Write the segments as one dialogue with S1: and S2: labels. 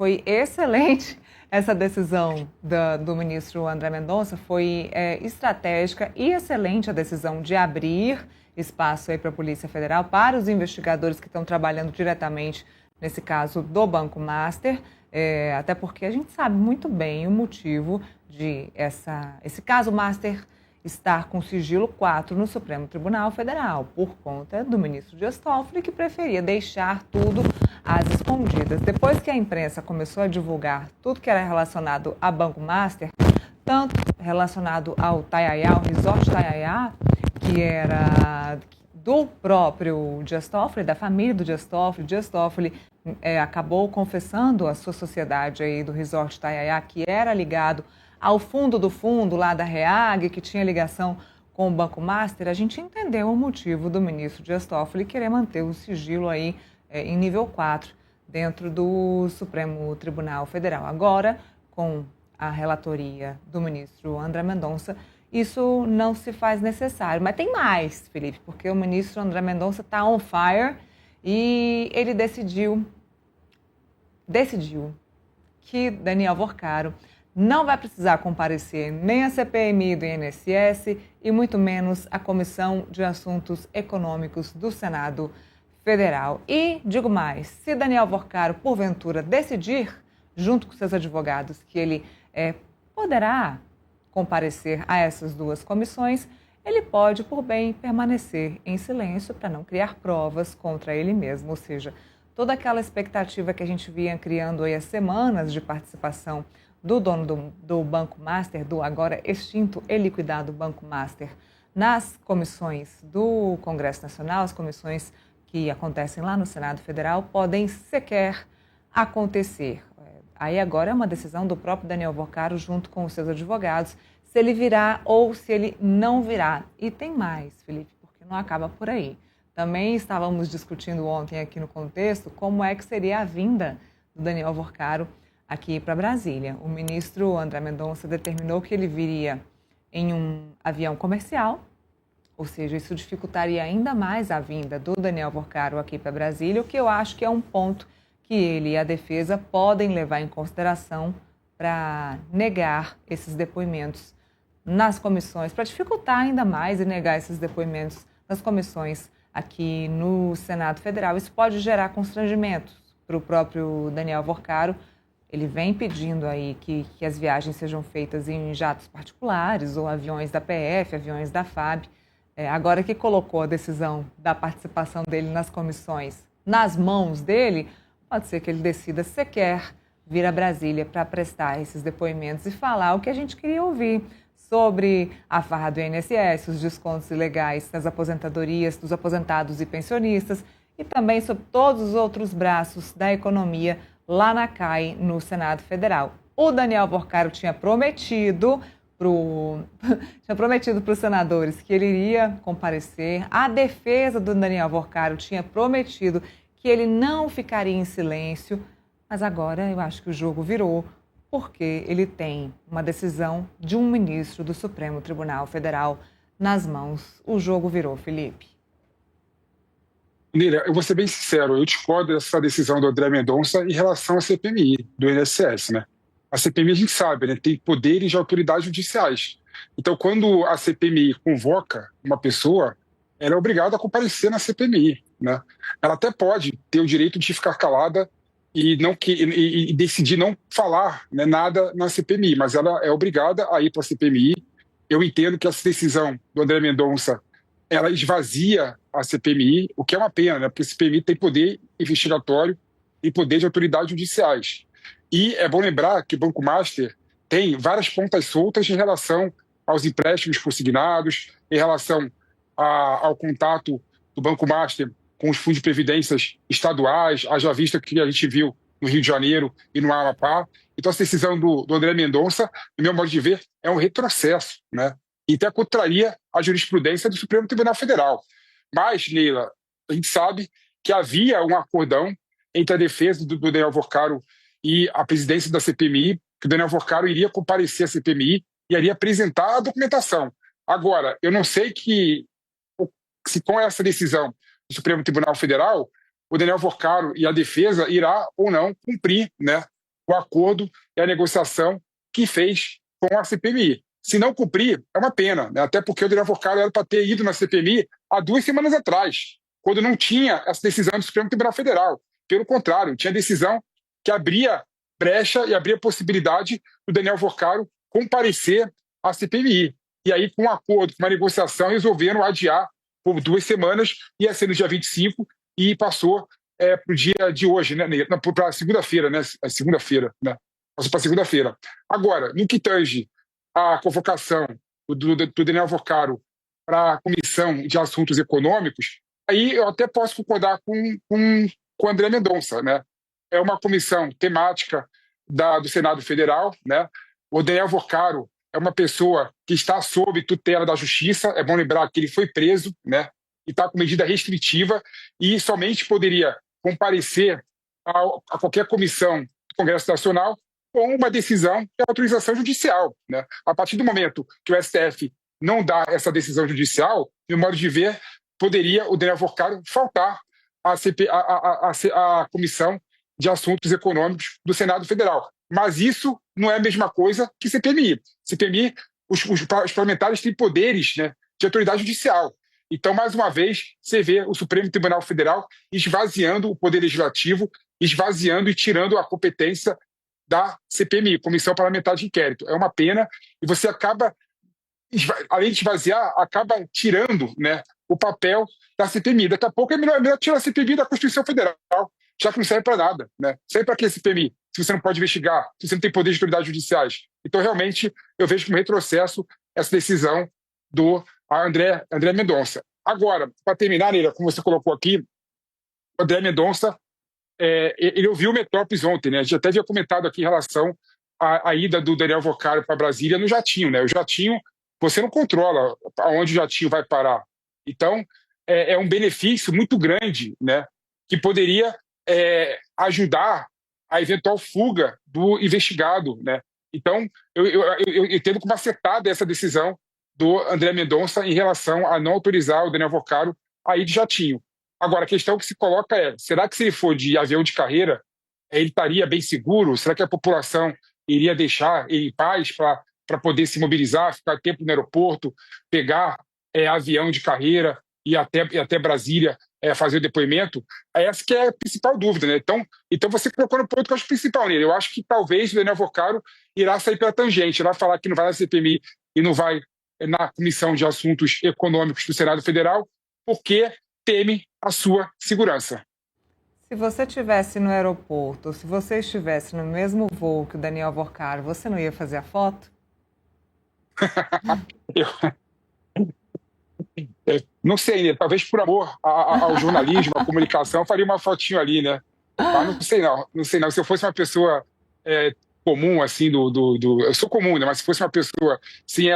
S1: Foi excelente essa decisão do ministro André Mendonça, foi estratégica e excelente a decisão de abrir espaço aí para a Polícia Federal, para os investigadores que estão trabalhando diretamente nesse caso do Banco Master, até porque a gente sabe muito bem o motivo de esse caso Master estar com sigilo 4 no Supremo Tribunal Federal, por conta do ministro Dias Toffoli, que preferia deixar tudo às escondidas. Depois que a imprensa começou a divulgar tudo que era relacionado a Banco Master, tanto relacionado ao Taiaiá, ao Resort Taiaiá, que era do próprio Dias Toffoli, da família do Dias Toffoli acabou confessando à sua sociedade aí do Resort Taiaiá, que era ligado ao fundo do fundo lá da REAG, que tinha ligação com o Banco Master. A gente entendeu o motivo do ministro Dias Toffoli querer manter o sigilo aí em nível 4 dentro do Supremo Tribunal Federal. Agora, com a relatoria do ministro André Mendonça, isso não se faz necessário. Mas tem mais, Felipe, porque o ministro André Mendonça está on fire e ele decidiu que Daniel Worcaro não vai precisar comparecer nem a CPMI do INSS e muito menos a Comissão de Assuntos Econômicos do Senado Federal. E, digo mais, se Daniel Worcaro, porventura, decidir, junto com seus advogados, que ele poderá comparecer a essas duas comissões, ele pode, por bem, permanecer em silêncio para não criar provas contra ele mesmo. Ou seja, toda aquela expectativa que a gente vinha criando aí há semanas de participação do dono do Banco Master, do agora extinto e liquidado Banco Master, nas comissões do Congresso Nacional, as comissões que acontecem lá no Senado Federal, podem sequer acontecer. Aí agora é uma decisão do próprio Daniel Worcaro junto com os seus advogados, se ele virá ou se ele não virá. E tem mais, Felipe, porque não acaba por aí. Também estávamos discutindo ontem aqui no contexto como é que seria a vinda do Daniel Worcaro aqui para Brasília. O ministro André Mendonça determinou que ele viria em um avião comercial, ou seja, isso dificultaria ainda mais a vinda do Daniel Worcaro aqui para Brasília, o que eu acho que é um ponto que ele e a defesa podem levar em consideração para negar esses depoimentos nas comissões, para dificultar ainda mais e negar esses depoimentos nas comissões aqui no Senado Federal. Isso pode gerar constrangimentos para o próprio Daniel Worcaro. Ele vem pedindo aí que as viagens sejam feitas em jatos particulares ou aviões da PF, aviões da FAB. Agora que colocou a decisão da participação dele nas comissões nas mãos dele, pode ser que ele decida sequer vir a Brasília para prestar esses depoimentos e falar o que a gente queria ouvir sobre a farra do INSS, os descontos ilegais nas aposentadorias dos aposentados e pensionistas e também sobre todos os outros braços da economia lá na CAI, no Senado Federal. O Daniel Worcaro tinha prometido para os senadores que ele iria comparecer. A defesa do Daniel Worcaro tinha prometido que ele não ficaria em silêncio, mas agora eu acho que o jogo virou, porque ele tem uma decisão de um ministro do Supremo Tribunal Federal nas mãos. O jogo virou, Felipe.
S2: Lília, eu vou ser bem sincero, eu discordo dessa decisão do André Mendonça em relação à CPMI do INSS, né? A CPMI, a gente sabe, né, tem poderes de autoridades judiciais. Então, quando a CPMI convoca uma pessoa, ela é obrigada a comparecer na CPMI, né? Ela até pode ter o direito de ficar calada e decidir não falar, né, nada na CPMI, mas ela é obrigada a ir para a CPMI. Eu entendo que essa decisão do André Mendonça ela esvazia a CPMI, o que é uma pena, né? Porque a CPMI tem poder investigatório e poder de autoridades judiciais. E é bom lembrar que o Banco Master tem várias pontas soltas em relação aos empréstimos consignados, em relação ao contato do Banco Master com os fundos de previdências estaduais, haja vista que a gente viu no Rio de Janeiro e no Amapá. Então, essa decisão do André Mendonça, no meu modo de ver, é um retrocesso, né? E até contraria a jurisprudência do Supremo Tribunal Federal. Mas, Neila, a gente sabe que havia um acordão entre a defesa do Daniel Worcaro e a presidência da CPMI, que o Daniel Worcaro iria comparecer à CPMI e iria apresentar a documentação. Agora, eu não sei se com essa decisão do Supremo Tribunal Federal, o Daniel Worcaro e a defesa irá ou não cumprir, né, o acordo e a negociação que fez com a CPMI. Se não cumprir, é uma pena, né? Até porque o Daniel Alvorcaro era para ter ido na CPMI há 2 semanas atrás, quando não tinha essa decisão do Supremo Tribunal Federal. Pelo contrário, tinha decisão que abria brecha e abria possibilidade do Daniel Alvorcaro comparecer à CPMI. E aí, com um acordo, com uma negociação, resolveram adiar por 2 semanas, ia ser no dia 25, e passou para o dia de hoje, né? Para segunda-feira, né? Segunda-feira, né? Passou para segunda-feira. Agora, no que tange a convocação do Daniel Alvorcaro para a Comissão de Assuntos Econômicos, aí eu até posso concordar com o André Mendonça, né? É uma comissão temática do Senado Federal, né? O Daniel Alvorcaro é uma pessoa que está sob tutela da Justiça, é bom lembrar que ele foi preso, né? E está com medida restritiva e somente poderia comparecer a qualquer comissão do Congresso Nacional com uma decisão de autorização judicial, né? A partir do momento que o STF não dá essa decisão judicial, no modo de ver, poderia o Daniel Alvorcaro faltar à Comissão de Assuntos Econômicos do Senado Federal. Mas isso não é a mesma coisa que CPMI. CPMI, os parlamentares têm poderes, né, de autoridade judicial. Então, mais uma vez, você vê o Supremo Tribunal Federal esvaziando o Poder Legislativo, esvaziando e tirando a competência da CPMI, Comissão Parlamentar de Inquérito. É uma pena e você acaba, além de esvaziar, acaba tirando, né, o papel da CPMI. Daqui a pouco é melhor tirar a CPMI da Constituição Federal, já que não serve para nada, né? Serve para que a CPMI, se você não pode investigar, se você não tem poder de autoridades judiciais. Então, realmente, eu vejo como retrocesso essa decisão do André Mendonça. Agora, para terminar, Neira, como você colocou aqui, o André Mendonça, ele ouviu o Metrópolis ontem, né? A gente até havia comentado aqui em relação à ida do Daniel Alvorcaro para Brasília no jatinho, né? O jatinho, você não controla aonde o jatinho vai parar. Então, é um benefício muito grande, né? Que poderia ajudar a eventual fuga do investigado, né? Então, eu entendo como acertada essa decisão do André Mendonça em relação a não autorizar o Daniel Alvorcaro a ir de jatinho. Agora, a questão que se coloca é, será que se ele for de avião de carreira, ele estaria bem seguro? Será que a população iria deixar ele em paz para poder se mobilizar, ficar tempo no aeroporto, pegar avião de carreira e até Brasília fazer o depoimento? Essa que é a principal dúvida, né? Então você colocou no ponto que eu acho principal nele. Eu acho que talvez o Daniel Alvorcaro irá sair pela tangente, irá falar que não vai na CPMI e não vai na Comissão de Assuntos Econômicos do Senado Federal, porque teme a sua segurança.
S1: Se você estivesse no aeroporto, se você estivesse no mesmo voo que o Daniel Alvorcaro, você não ia fazer a foto?
S2: Não sei, né? Talvez por amor ao jornalismo, à comunicação, faria uma fotinho ali, né? Mas não sei não. Se eu fosse uma pessoa comum, assim, eu sou comum, né? Mas se fosse uma pessoa sem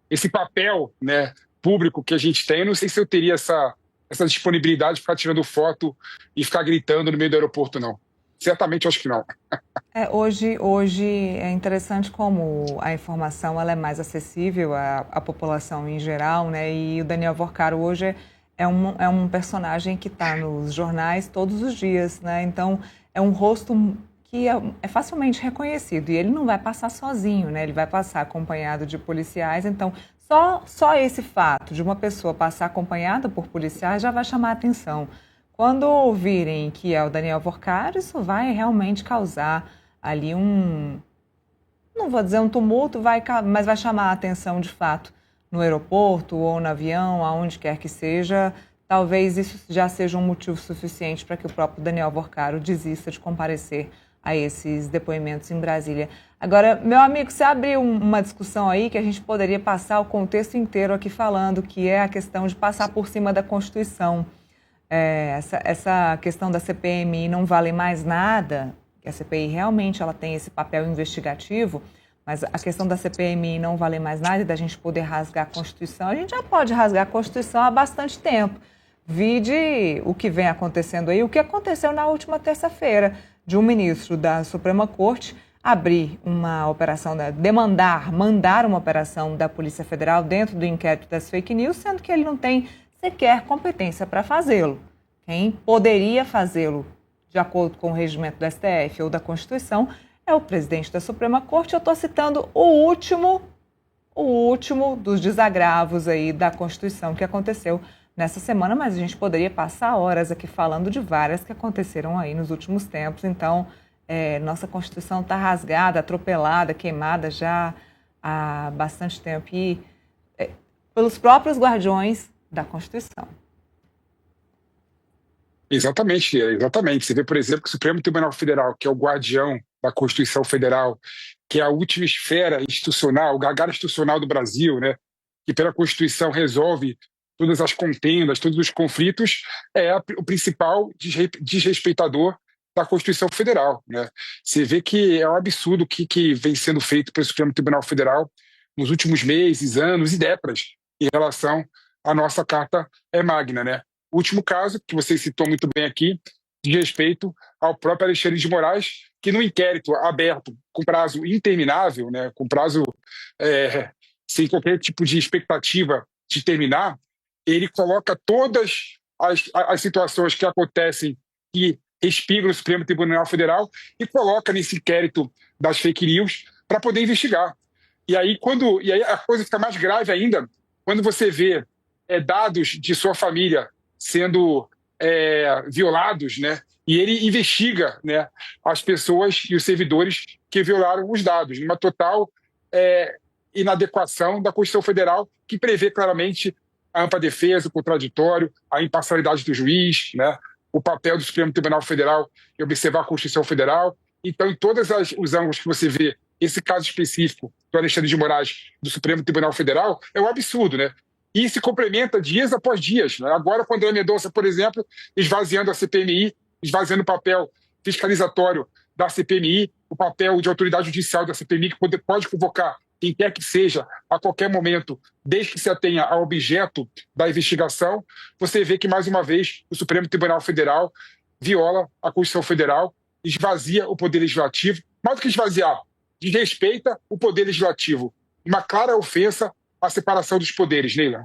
S2: esse papel, né, público que a gente tem, eu não sei se eu teria essa disponibilidade de ficar tirando foto e ficar gritando no meio do aeroporto, não. Certamente eu acho que não.
S1: Hoje é interessante como a informação ela é mais acessível à população em geral, né? E o Daniel Alvorcaro hoje é um personagem que está nos jornais todos os dias, né? Então é um rosto que é facilmente reconhecido e ele não vai passar sozinho, né? Ele vai passar acompanhado de policiais, então só esse fato de uma pessoa passar acompanhada por policiais já vai chamar a atenção. Quando ouvirem que é o Daniel Alvorcaro, isso vai realmente causar ali não vou dizer um tumulto, mas vai chamar a atenção de fato no aeroporto ou no avião, aonde quer que seja. Talvez isso já seja um motivo suficiente para que o próprio Daniel Alvorcaro desista de comparecer a esses depoimentos em Brasília. Agora, meu amigo, você abriu uma discussão aí que a gente poderia passar o contexto inteiro aqui falando, que é a questão de passar por cima da Constituição. Essa questão da CPMI não vale mais nada, que a CPI realmente ela tem esse papel investigativo, mas a questão da CPMI não vale mais nada e da gente poder rasgar a Constituição, a gente já pode rasgar a Constituição há bastante tempo. Vide o que vem acontecendo aí, o que aconteceu na última terça-feira, de um ministro da Suprema Corte abrir uma operação, mandar uma operação da Polícia Federal dentro do inquérito das fake news, sendo que ele não tem sequer competência para fazê-lo. Quem poderia fazê-lo de acordo com o regimento do STF ou da Constituição, é o presidente da Suprema Corte. Eu estou citando o último dos desagravos aí da Constituição que aconteceu nessa semana, mas a gente poderia passar horas aqui falando de várias que aconteceram aí nos últimos tempos. Então, nossa Constituição está rasgada, atropelada, queimada já há bastante tempo e pelos próprios guardiões da Constituição.
S2: Exatamente, exatamente. Você vê, por exemplo, que o Supremo Tribunal Federal, que é o guardião da Constituição Federal, que é a última esfera institucional, o gargalo institucional do Brasil, né, que pela Constituição resolve todas as contendas, todos os conflitos, é o principal desrespeitador da Constituição Federal, né? Você vê que é um absurdo o que vem sendo feito pelo Supremo Tribunal Federal nos últimos meses, anos e décadas em relação à nossa Carta Magna, né? O último caso, que você citou muito bem aqui, de respeito ao próprio Alexandre de Moraes, que no inquérito aberto com prazo interminável, né, com prazo sem qualquer tipo de expectativa de terminar, ele coloca todas as situações que acontecem que respingam no Supremo Tribunal Federal e coloca nesse inquérito das fake news para poder investigar. E aí a coisa fica mais grave ainda quando você vê dados de sua família sendo violados, né? E ele investiga, né, as pessoas e os servidores que violaram os dados, numa total inadequação da Constituição Federal, que prevê claramente a ampla defesa, o contraditório, a imparcialidade do juiz, né, o papel do Supremo Tribunal Federal em observar a Constituição Federal. Então, em todos os ângulos que você vê, esse caso específico do Alexandre de Moraes do Supremo Tribunal Federal é um absurdo, né? E se complementa dias após dias, né? Agora, com André Mendonça, por exemplo, esvaziando a CPMI, esvaziando o papel fiscalizatório da CPMI, o papel de autoridade judicial da CPMI, que pode convocar quem quer que seja, a qualquer momento, desde que se atenha ao objeto da investigação. Você vê que, mais uma vez, o Supremo Tribunal Federal viola a Constituição Federal, esvazia o Poder Legislativo, mais do que esvaziar, desrespeita o Poder Legislativo. Uma clara ofensa à separação dos poderes, Neila.